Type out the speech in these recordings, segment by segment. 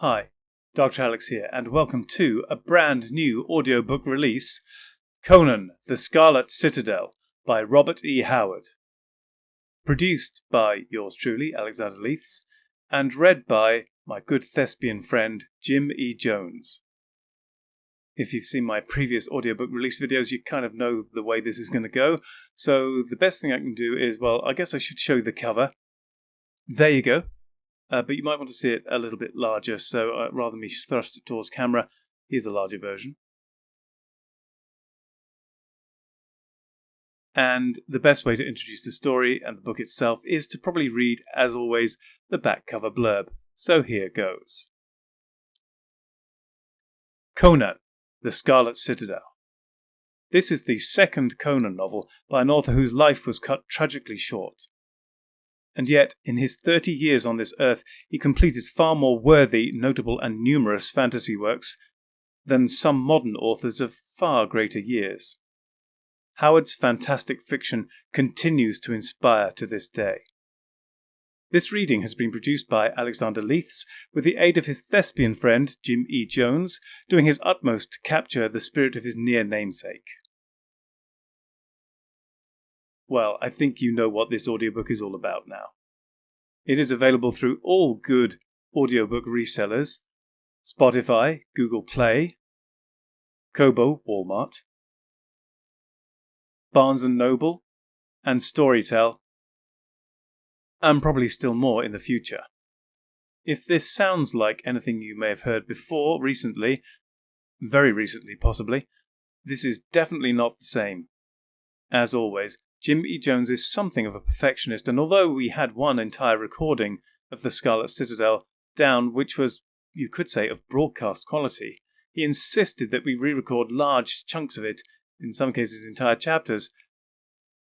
Hi, Dr. Alex here, and welcome to a brand new audiobook release, Conan, the Scarlet Citadel, by Robert E. Howard. Produced by yours truly, Alexander Leiths, and read by my good thespian friend, Jim E. Jones. If you've seen my previous audiobook release videos, you kind of know the way this is going to go, so the best thing I can do is, well, I guess I should show the cover. There you go. But you might want to see it a little bit larger, so rather than me thrust it towards camera, here's a larger version. And the best way to introduce the story and the book itself is to probably read, as always, the back cover blurb. So here goes. Conan, the Scarlet Citadel. This is the second Conan novel by an author whose life was cut tragically short. And yet, in his 30 years on this earth, he completed far more worthy, notable and numerous fantasy works than some modern authors of far greater years. Howard's fantastic fiction continues to inspire to this day. This reading has been produced by Alexander Leiths with the aid of his thespian friend Jim E. Jones, doing his utmost to capture the spirit of his near namesake. Well, I think you know what this audiobook is all about now. It is available through all good audiobook resellers: Spotify, Google Play, Kobo, Walmart, Barnes & Noble, and Storytel, and probably still more in the future. If this sounds like anything you may have heard before, recently, very recently possibly, this is definitely not the same. As always, Jim E. Jones is something of a perfectionist, and although we had one entire recording of the Scarlet Citadel down, which was, you could say, of broadcast quality, he insisted that we re-record large chunks of it, in some cases entire chapters,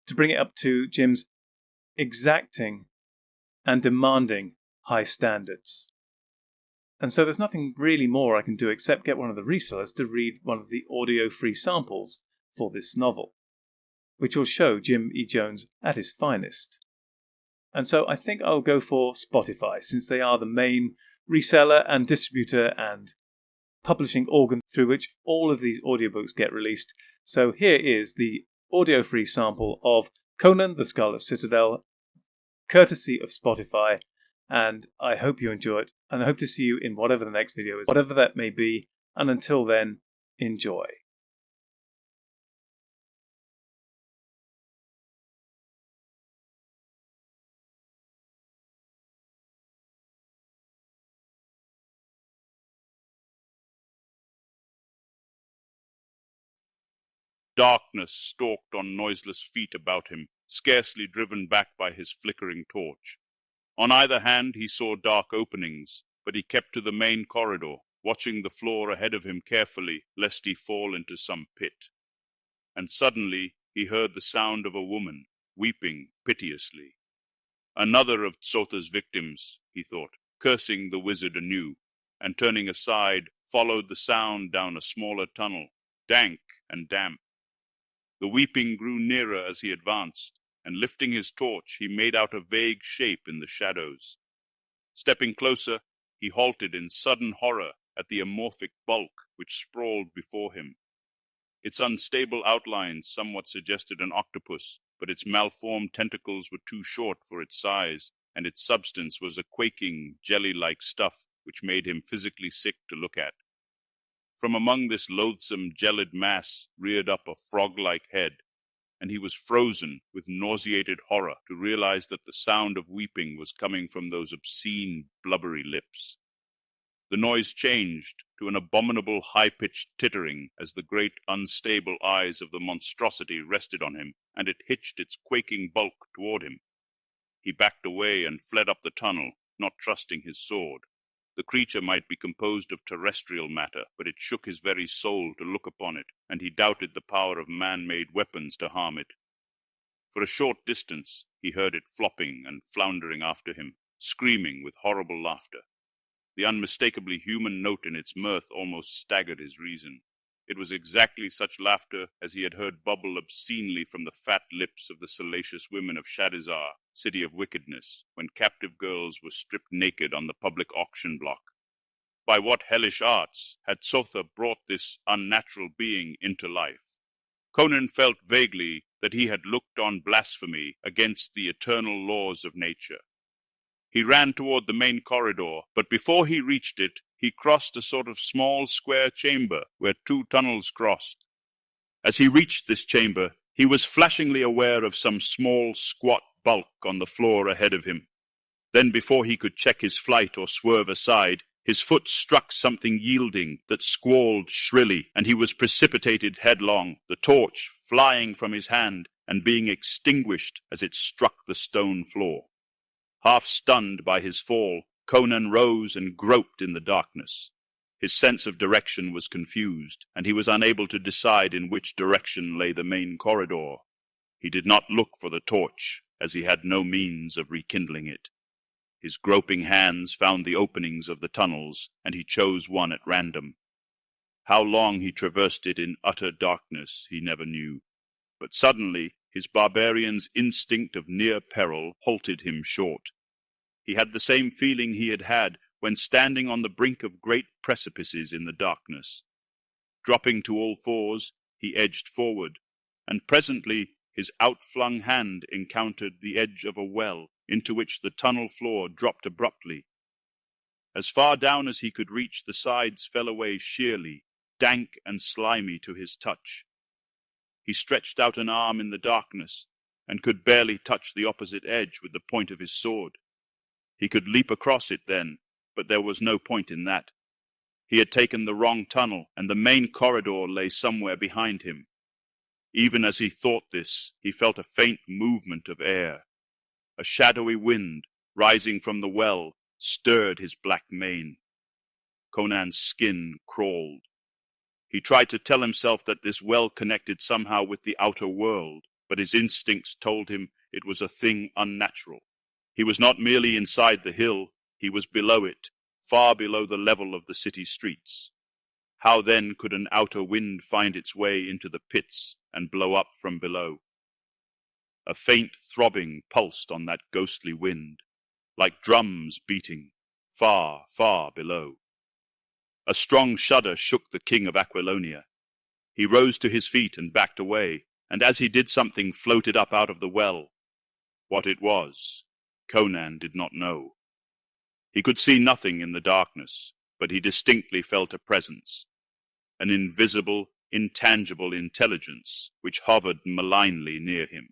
to bring it up to Jim's exacting and demanding high standards. And so there's nothing really more I can do except get one of the resellers to read one of the audio-free samples for this novel, which will show Jim E. Jones at his finest. And so I think I'll go for Spotify, since they are the main reseller and distributor and publishing organ through which all of these audiobooks get released. So here is the audio-free sample of Conan, the Scarlet Citadel, courtesy of Spotify, and I hope you enjoy it, and I hope to see you in whatever the next video is, whatever that may be, and until then, enjoy. Darkness stalked on noiseless feet about him, scarcely driven back by his flickering torch. On either hand he saw dark openings, but he kept to the main corridor, watching the floor ahead of him carefully, lest he fall into some pit. And suddenly he heard the sound of a woman, weeping piteously. Another of Tsotha's victims, he thought, cursing the wizard anew, and turning aside, followed the sound down a smaller tunnel, dank and damp. The weeping grew nearer as he advanced, and lifting his torch, he made out a vague shape in the shadows. Stepping closer, he halted in sudden horror at the amorphic bulk which sprawled before him. Its unstable outlines somewhat suggested an octopus, but its malformed tentacles were too short for its size, and its substance was a quaking, jelly-like stuff which made him physically sick to look at. From among this loathsome, gelid mass reared up a frog-like head, and he was frozen with nauseated horror to realize that the sound of weeping was coming from those obscene, blubbery lips. The noise changed to an abominable high-pitched tittering as the great, unstable eyes of the monstrosity rested on him, and it hitched its quaking bulk toward him. He backed away and fled up the tunnel, not trusting his sword. The creature might be composed of terrestrial matter, but it shook his very soul to look upon it, and he doubted the power of man-made weapons to harm it. For a short distance he heard it flopping and floundering after him, screaming with horrible laughter. The unmistakably human note in its mirth almost staggered his reason. It was exactly such laughter as he had heard bubble obscenely from the fat lips of the salacious women of Shadizar, city of wickedness, when captive girls were stripped naked on the public auction block. By what hellish arts had Sotha brought this unnatural being into life? Conan felt vaguely that he had looked on blasphemy against the eternal laws of nature. He ran toward the main corridor, but before he reached it, he crossed a sort of small square chamber where two tunnels crossed. As he reached this chamber, he was flashingly aware of some small, squat bulk on the floor ahead of him. Then, before he could check his flight or swerve aside, his foot struck something yielding that squalled shrilly, and he was precipitated headlong, the torch flying from his hand and being extinguished as it struck the stone floor. Half stunned by his fall, Conan rose and groped in the darkness. His sense of direction was confused, and he was unable to decide in which direction lay the main corridor. He did not look for the torch, as he had no means of rekindling it. His groping hands found the openings of the tunnels, and he chose one at random. How long he traversed it in utter darkness he never knew, but suddenly his barbarian's instinct of near peril halted him short. He had the same feeling he had had when standing on the brink of great precipices in the darkness. Dropping to all fours, he edged forward, and presently his outflung hand encountered the edge of a well into which the tunnel floor dropped abruptly. As far down as he could reach, the sides fell away sheerly, dank and slimy to his touch. He stretched out an arm in the darkness, and could barely touch the opposite edge with the point of his sword. He could leap across it then, but there was no point in that. He had taken the wrong tunnel, and the main corridor lay somewhere behind him. Even as he thought this, he felt a faint movement of air. A shadowy wind, rising from the well, stirred his black mane. Conan's skin crawled. He tried to tell himself that this well connected somehow with the outer world, but his instincts told him it was a thing unnatural. He was not merely inside the hill, he was below it, far below the level of the city streets. How then could an outer wind find its way into the pits and blow up from below? A faint throbbing pulsed on that ghostly wind, like drums beating, far, far below. A strong shudder shook the king of Aquilonia. He rose to his feet and backed away, and as he did something floated up out of the well. What it was, Conan did not know. He could see nothing in the darkness, but he distinctly felt a presence, an invisible, intangible intelligence which hovered malignly near him.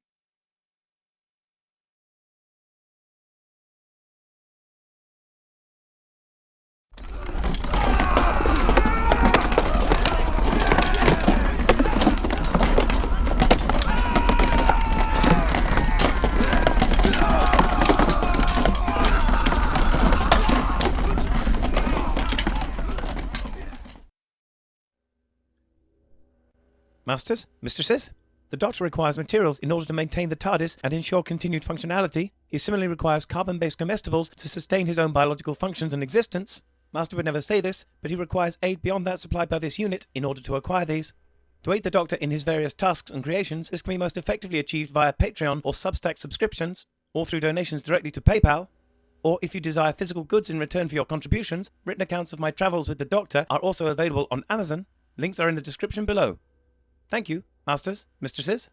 Masters, mistresses, the Doctor requires materials in order to maintain the TARDIS and ensure continued functionality. He similarly requires carbon-based comestibles to sustain his own biological functions and existence. Master would never say this, but he requires aid beyond that supplied by this unit in order to acquire these. To aid the Doctor in his various tasks and creations, this can be most effectively achieved via Patreon or Substack subscriptions, or through donations directly to PayPal. Or if you desire physical goods in return for your contributions, written accounts of my travels with the Doctor are also available on Amazon. Links are in the description below. Thank you, masters, mistresses.